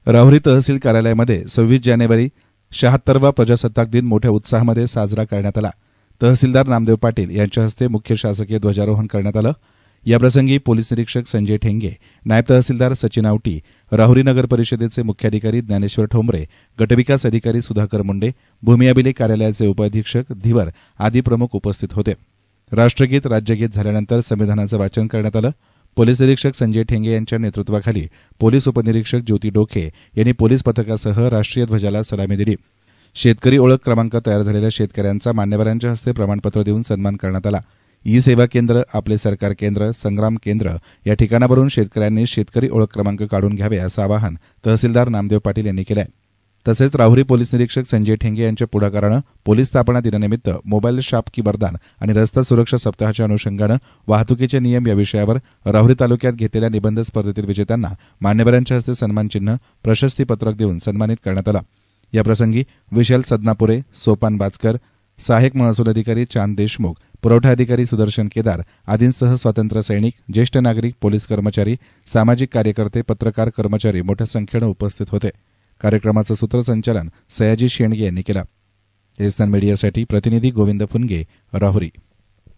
राहुरी तहसील कार्यालयामध्ये 26 जानेवारी 76वा प्रजासत्ताक दिन मोठ्या उत्साहामध्ये साजरा करण्यात आला। तहसीलदार नामदेव पाटील यांच्या हस्ते मुख्य शासकीय ध्वजारोहण करण्यात आलं। याप्रसंगी पोलीस निरीक्षक संजय ठेंगे, नायब तहसीलदार सचिन आवटी, राहुरी नगर परिषदेचे मुख्याधिकारी ज्ञानेश्वर ठोंबरे, गटविकास अधिकारी सुधाकर मुंडे, भूमी अभिलेख कार्यालयाचे उपाधीक्षक धीवर आदी प्रमुख उपस्थित होते। राष्ट्रगीत, राज्यगीत झाल्यानंतर संविधानाचं वाचन करण्यात आलं। पोलीस निरीक्षक संजय ठेंगे यांच्या नेतृत्वाखाली पोलीस उपनिरीक्षक ज्योती डोके यांनी पोलीस पथकासह राष्ट्रीय ध्वजाला सलामी दिली। शेतकरी ओळख क्रमांक तयार झालेल्या शेतकऱ्यांचा मान्यवरांच्या हस्ते प्रमाणपत्र देऊन सन्मान करण्यात आला। ई सेवा केंद्र, आपले सरकार केंद्र, संग्राम केंद्र या ठिकाणावरून शेतकऱ्यांनी शेतकरी ओळख क्रमांक काढून घ्यावे असं आवाहन तहसीलदार नामदेव पाटील यांनी केलं। तसेच राहुरी पोलीस निरीक्षक संजय ठेंगे यांच्या पुढाकारानं पोलीस स्थापना दिनानिमित्त मोबाईल शाप की वरदान आणि रस्ता सुरक्षा सप्ताहाच्या अनुषंगानं वाहतुकीचे नियम या विषयावर राहुरी तालुक्यात घेतलेल्या निबंध स्पर्धेतील विजेत्यांना मान्यवरांच्या हस्ते सन्मानचिन्ह, प्रशस्ती पत्रक देऊन सन्मानित करण्यात आलं। याप्रसंगी विशाल सदनापुरे, सोपान बाचकर, सहाय्यक महसूल अधिकारी चांद देशमुख, पुरवठा अधिकारी सुदर्शन केदार आदींसह स्वातंत्र्य सैनिक, ज्येष्ठ नागरिक, पोलीस कर्मचारी, सामाजिक कार्यकर्ते, पत्रकार, कर्मचारी मोठ्या संख्येनं उपस्थित होते। कार्यक्रमाचं सूत्रसंचालन सयाजी शेंडगे यांनी केलं। एसएन मीडियासाठी प्रतिनिधी गोविंद फुनगे, राहुरी।